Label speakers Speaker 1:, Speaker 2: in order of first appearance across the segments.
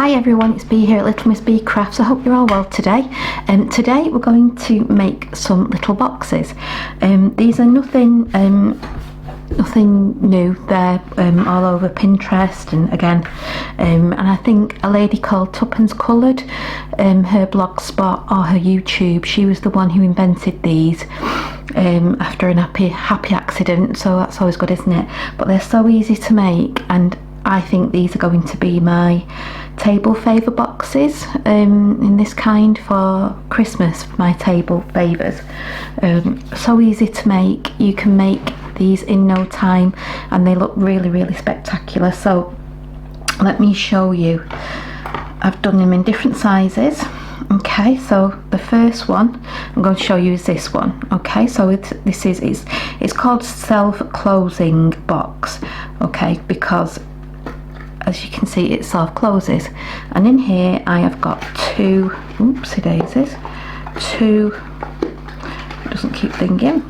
Speaker 1: Hi everyone, it's Bea here at Little Miss Bea Crafts. I hope you're all well today. Today we're going to make some little boxes. These are nothing new. They're all over Pinterest and again, and I think a lady called Tuppence Coloured, her blogspot or her YouTube, she was the one who invented these after an happy accident, so that's always good, isn't it? But they're so easy to make, and I think these are going to be my table favour boxes in this kind for Christmas, for my table favours. So easy to make. You can make these in no time and they look really spectacular. So let me show you. I've done them in different sizes. Okay, so the first one I'm going to show you is this one. Okay, so it's called self-closing box. Okay, because as you can see it self-closes, and in here I have got two, oopsie daisies, it doesn't keep thinking,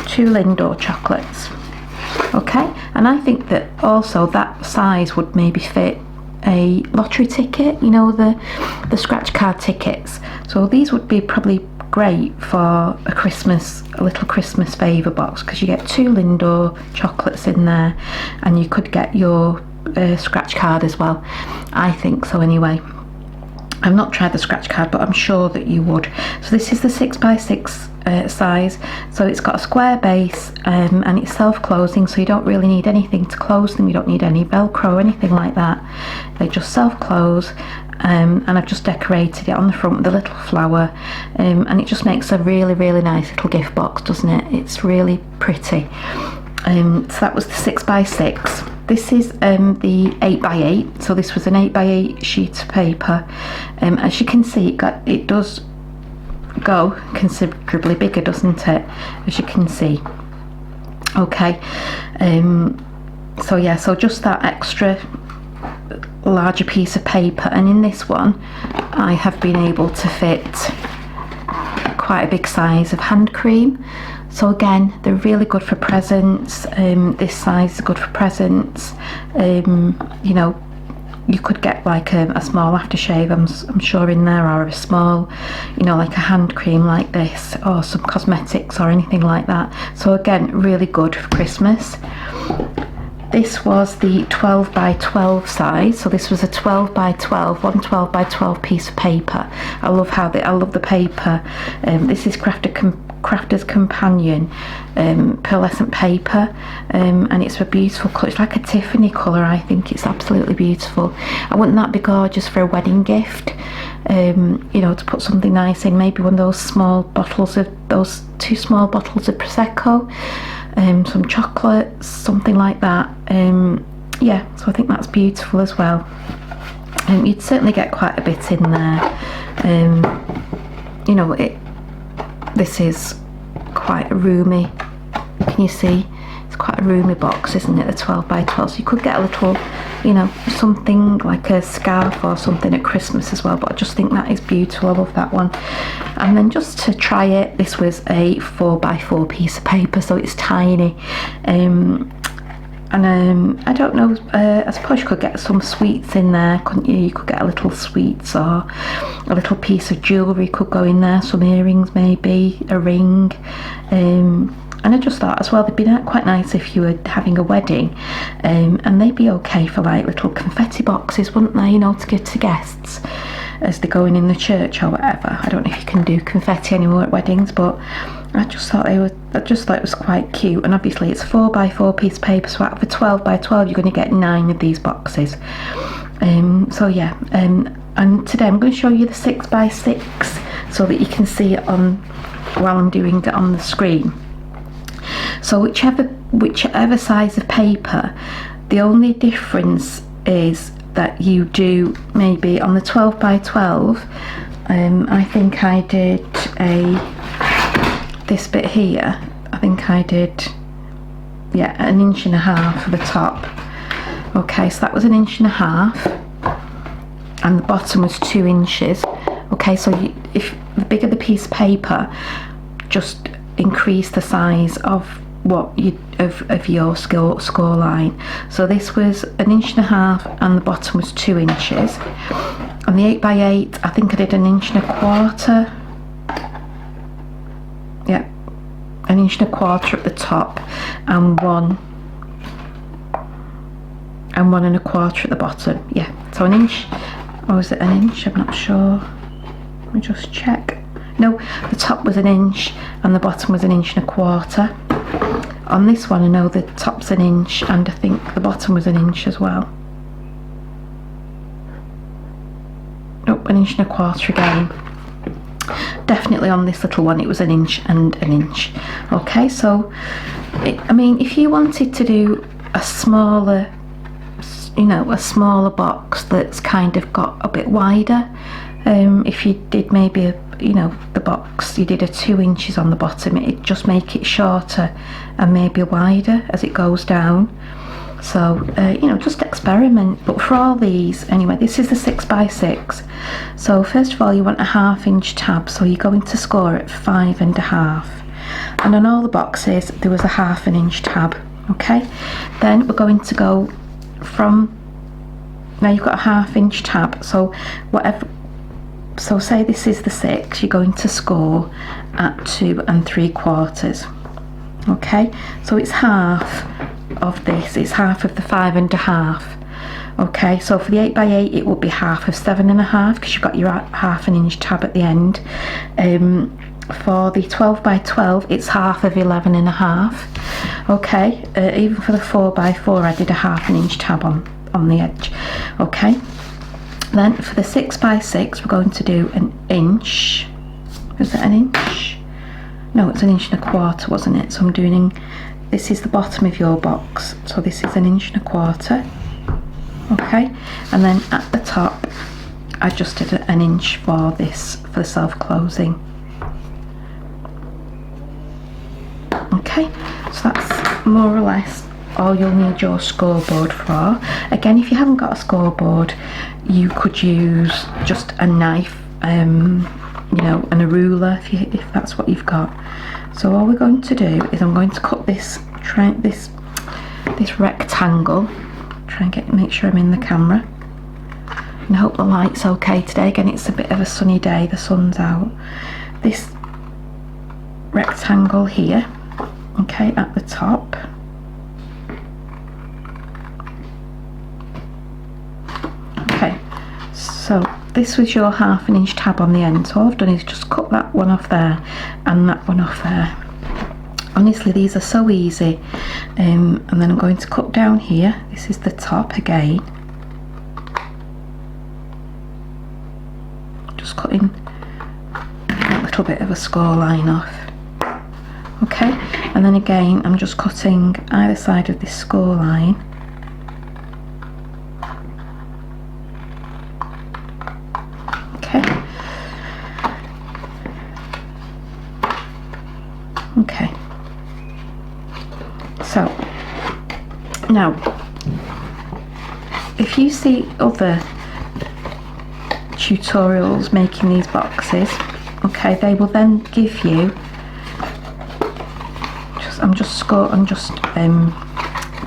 Speaker 1: two Lindor chocolates. Okay, and I think that also that size would maybe fit a lottery ticket, you know, the scratch card tickets. So these would be probably great for a little Christmas favour box, because you get two Lindor chocolates in there and you could get your scratch card as well. I think so anyway. I've not tried the scratch card, but I'm sure that you would. So this is the 6x6 size, so it's got a square base and it's self-closing, so you don't really need anything to close them. You don't need any Velcro or anything like that. They just self-close, and I've just decorated it on the front with a little flower, and it just makes a really nice little gift box, doesn't it? It's really pretty. So that was the 6x6. This is the 8x8, so this was an 8x8 sheet of paper. As you can see, it does go considerably bigger, doesn't it? As you can see. Okay, so yeah, so just that extra larger piece of paper, and in this one I have been able to fit quite a big size of hand cream. So again, they're really good for presents. This size is good for presents. You know, you could get like a small aftershave, I'm sure, in there, or a small, you know, like a hand cream like this, or some cosmetics or anything like that. So again, really good for Christmas. This was the 12x12 size, so this was a 12x12, one 12x12 piece of paper. I love the paper. This is Crafter's Companion pearlescent paper, and it's a beautiful colour. It's like a Tiffany colour. I think it's absolutely beautiful. And wouldn't that be gorgeous for a wedding gift? You know, to put something nice in, maybe one of those small bottles of two small bottles of Prosecco, some chocolates, something like that. Yeah, so I think that's beautiful as well. You'd certainly get quite a bit in there. You know, this is quite a roomy, can you see? It's quite a roomy box, isn't it, the 12x12, so you could get a little, you know, something like a scarf or something at Christmas as well. But I just think that is beautiful. I love that one. And then just to try it, this was a 4x4 piece of paper, so it's tiny. I don't know, I suppose you could get some sweets in there, couldn't you? You could get a little sweets, or a little piece of jewellery could go in there, some earrings maybe, a ring. And I just thought as well, they'd be quite nice if you were having a wedding, and they'd be okay for like little confetti boxes, wouldn't they, you know, to give to guests as they're going in the church or whatever. I don't know if you can do confetti anymore at weddings, but I just thought it was quite cute. And obviously it's 4x4 piece of paper, so out of a 12x12 you're going to get 9 of these boxes. So yeah, and today I'm going to show you the 6x6 so that you can see it on while I'm doing it on the screen. So whichever size of paper, the only difference is that you do maybe on the 12x12, I think I did this bit here, I think I did, yeah, 1.5 inches for the top. Okay, so that was 1.5 inches, and the bottom was 2 inches. Okay, so if the bigger the piece of paper, just increase the size of what you of your score line. So this was 1.5 inches and the bottom was 2 inches. On the 8x8 I think I did 1.25 inches. Yeah, 1.25 inches at the top and 1.25 inches at the bottom. Yeah, so 1 inch, or was it 1 inch? I'm not sure. Let me just check. No, the top was 1 inch and the bottom was 1.25 inches. On this one I know the top's 1 inch and I think the bottom was 1 inch as well. Nope, 1.25 inches again. Definitely on this little one it was 1 inch and 1 inch. Okay, so I mean, if you wanted to do a smaller, you know, a smaller box that's kind of got a bit wider, if you did maybe you know, the box, you did a 2 inches on the bottom, it'd just make it shorter and maybe wider as it goes down. So you know, just experiment. But for all these anyway, this is the 6x6. So first of all you want a 1/2 inch tab, so you're going to score at 5.5, and on all the boxes there was a 1/2 inch tab. Okay, then we're going to go from, now you've got a 1/2 inch tab, so whatever, so say this is the 6, you're going to score at 2 3/4. Okay, so it's half of this, it's half of the 5.5. Okay, so for the 8x8 it would be half of 7.5 because you've got your 1/2 inch tab at the end. For the 12x12 it's half of 11.5. Okay, even for the 4x4 I did a 1/2 inch tab on the edge. Okay, then for the 6x6 we're going to do 1 inch. Was it 1 inch? No, it's 1.25 inches, wasn't it? So I'm doing, this is the bottom of your box, so this is 1.25 inches. Okay, and then at the top I just did 1 inch for this, for the self-closing. Okay, so that's more or less all you'll need your scoreboard for. Again, if you haven't got a scoreboard, you could use just a knife, you know, and a ruler if that's what you've got. So all we're going to do is I'm going to cut this rectangle. Try and make sure I'm in the camera, and I hope the light's okay today. Again, it's a bit of a sunny day, the sun's out. This rectangle here, okay, at the top. Okay, so this was your 1/2 inch tab on the end, so all I've done is just cut that one off there and that one off there. Honestly, these are so easy. And then I'm going to cut down here. This is the top again. Just cutting a little bit of a score line off. Okay, and then again I'm just cutting either side of this score line. Okay. Okay. So now if you see other tutorials making these boxes, okay, they will then give you I'm just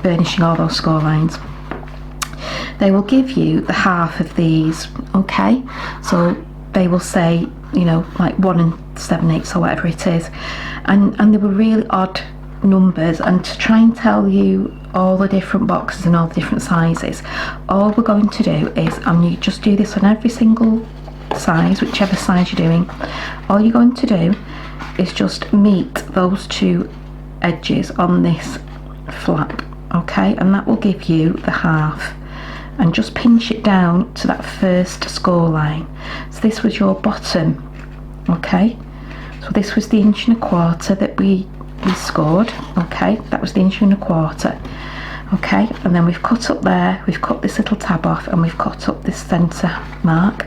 Speaker 1: burnishing all those score lines. They will give you the half of these, okay, so they will say, you know, like 1 7/8 or whatever it is, and they were really odd numbers, and to try and tell you all the different boxes and all the different sizes, all we're going to do is, you just do this on every single size, whichever size you're doing. All you're going to do is just meet those two edges on this flap, okay, and that will give you the half, and just pinch it down to that first score line. So this was your bottom, okay, so this was the 1.25 inches that we scored, okay, that was the 1.25 inches, okay, and then we've cut up there, we've cut this little tab off, and we've cut up this centre mark,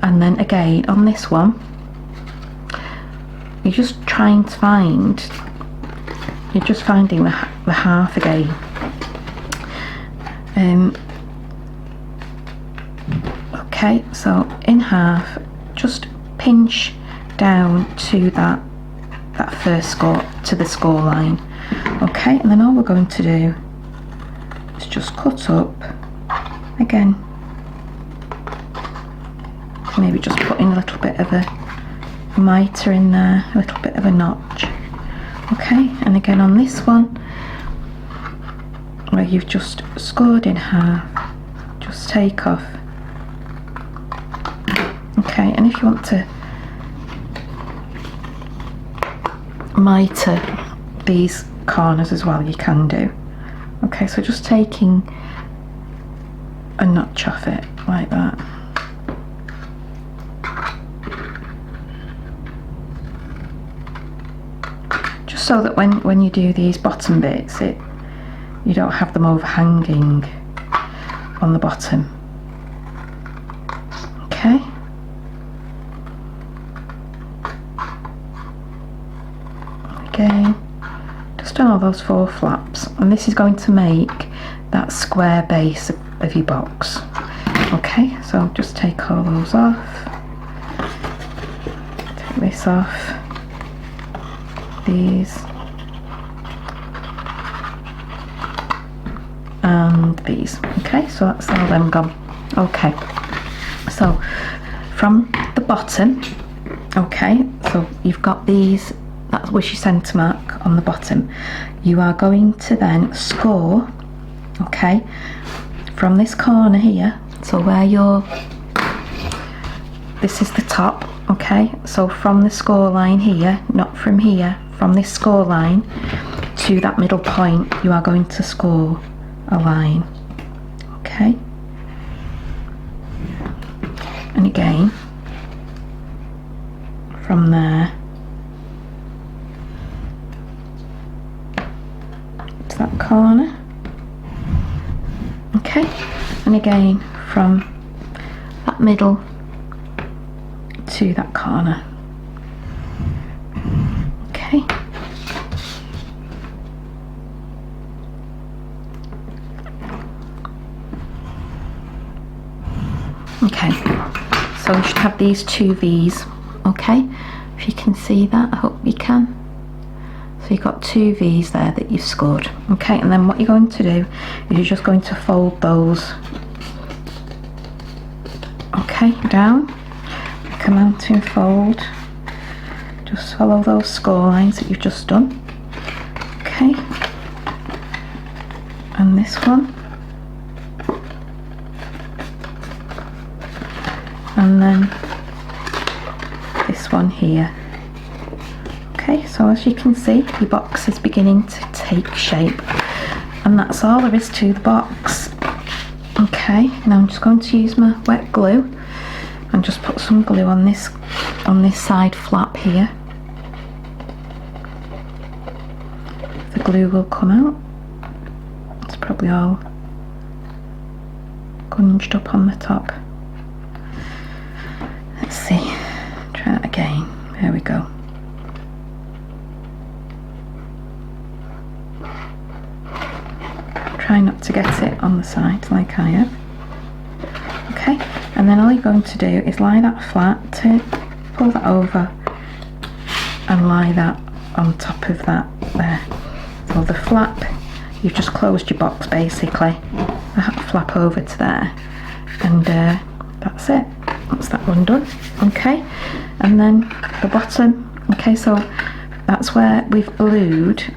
Speaker 1: and then again on this one you're just trying to find, you're just finding the half again. Okay, so in half, just pinch down to that first score, to the score line. Okay, and then all we're going to do is just cut up again, maybe just put in a little bit of a mitre in there, a little bit of a notch. Okay, and again on this one where you've just scored in half, just take off. Okay, and if you want to mitre these corners as well, you can do. Okay, so just taking a notch off it like that. Just so that when you do these bottom bits, you don't have them overhanging on the bottom. Okay. Again, just on all those 4 flaps, and this is going to make that square base of your box. Okay, so just take all those off, take this off, these, and these. Okay, so that's all them gone. Okay, so from the bottom, okay, so you've got these, that was your centre mark on the bottom. You are going to then score, okay, from this corner here, so where this is the top, okay, so from the score line here, not from here, from this score line to that middle point, you are going to score a line. Okay, and again from there to that corner. Okay, and again from that middle to that corner. Okay, okay, so you should have these 2 V's. Okay, if you can see that, I hope you can. So you've got 2 V's there that you've scored. Okay, and then what you're going to do is you're just going to fold those, okay, down like a mountain fold. Just follow those score lines that you've just done. Okay, and this one, and then this one here. Okay, so as you can see, your box is beginning to take shape, and that's all there is to the box. Okay, now I'm just going to use my wet glue and just put some glue on this side flap here. The glue will come out. It's probably all gunged up on the top. Let's see, try that again. There we go. Try not to get it on the side like I have. Okay, and then all you're going to do is lie that flat, pull that over and lie that on top of that there. So the flap, you've just closed your box basically, that flap over to there, and that's it, that's that one done. Okay, and then the bottom, okay, so that's where we've glued.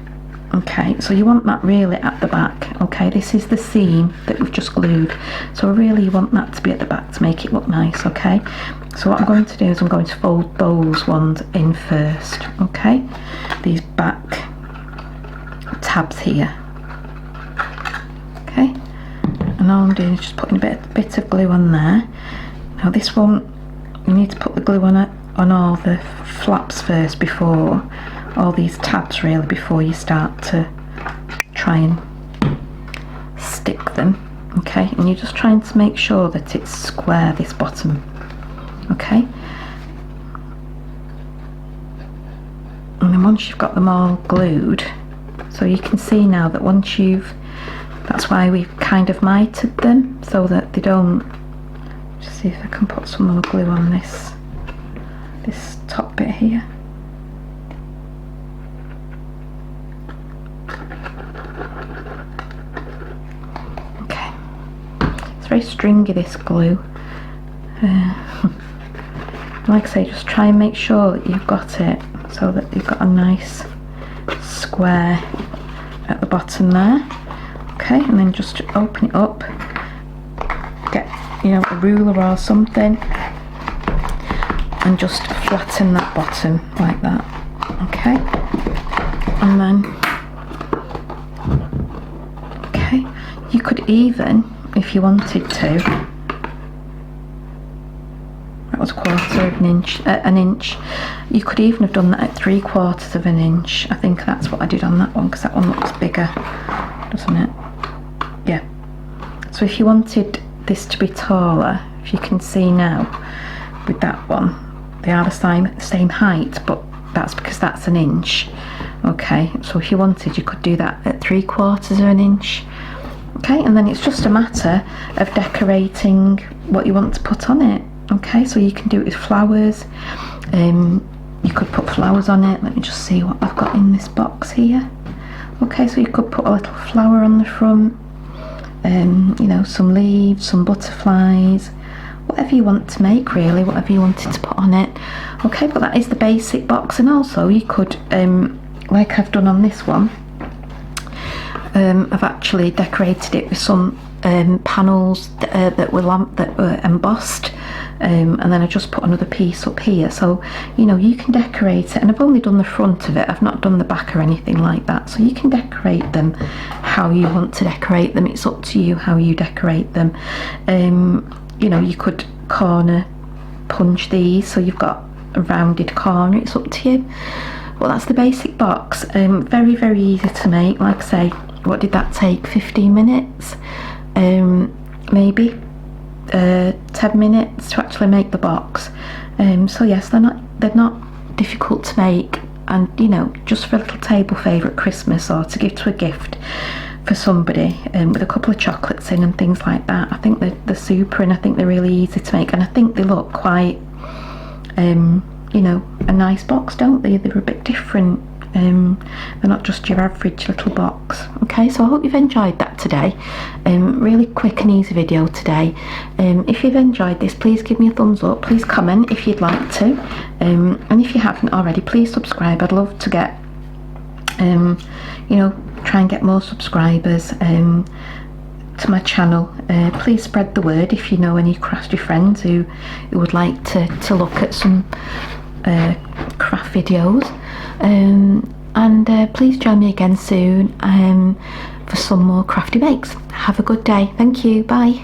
Speaker 1: Okay, so you want that really at the back. Okay, this is the seam that we've just glued, so really you want that to be at the back to make it look nice. Okay, so what I'm going to do is I'm going to fold those ones in first. Okay, these back tabs here. Okay, and all I'm doing is just putting a bit of glue on there. Now this one, you need to put the glue on all the flaps first, before all these tabs really, before you start to try and stick them. Okay, and you're just trying to make sure that it's square, this bottom. Okay, and then once you've got them all glued, so you can see now that once that's why we've kind of mitered them, so that they don't, just see if I can put some more glue on this top bit here. Okay, it's very stringy, this glue. Like I say, just try and make sure that you've got it so that you've got a nice square at the bottom there. Okay, and then just open it up, get, you know, a ruler or something, and just flatten that bottom like that. Okay, and then, okay, you could even, if you wanted to, that was a quarter of an inch, you could even have done that at 3/4 of an inch. I think that's what I did on that one, because that one looks bigger, doesn't it? Yeah. So if you wanted this to be taller, if you can see now with that one, they are the same height, but that's because that's an inch. Okay, so if you wanted, you could do that at 3/4 of an inch. Okay, and then it's just a matter of decorating what you want to put on it. Okay, so you can do it with flowers. You could put flowers on it. Let me just see what I've got in this box here. Okay, so you could put a little flower on the front, you know, some leaves, some butterflies, whatever you want to make, really, whatever you wanted to put on it. Okay, but that is the basic box. And also you could, like I've done on this one, I've actually decorated it with some panels that were embossed, and then I just put another piece up here, so you know, you can decorate it. And I've only done the front of it, I've not done the back or anything like that, so you can decorate them how you want to decorate them. It's up to you how you decorate them. You know, you could corner punch these so you've got a rounded corner. It's up to you. Well, that's the basic box. Very, very easy to make. Like I say, what did that take? 15 minutes? Maybe 10 minutes to actually make the box. So yes, they're not difficult to make, and you know, just for a little table favour at Christmas, or to give to a gift for somebody, with a couple of chocolates in and things like that. I think they're super, and I think they're really easy to make, and I think they look quite, you know, a nice box, don't they? They're a bit different. They're not just your average little box. Okay, so I hope you've enjoyed that today. Really quick and easy video today. If you've enjoyed this, please give me a thumbs up. Please comment if you'd like to, and if you haven't already, please subscribe. I'd love to get, you know, try and get more subscribers to my channel. Please spread the word if you know any crafty friends who would like to look at some craft videos, and please join me again soon for some more crafty makes. Have a good day. Thank you. Bye.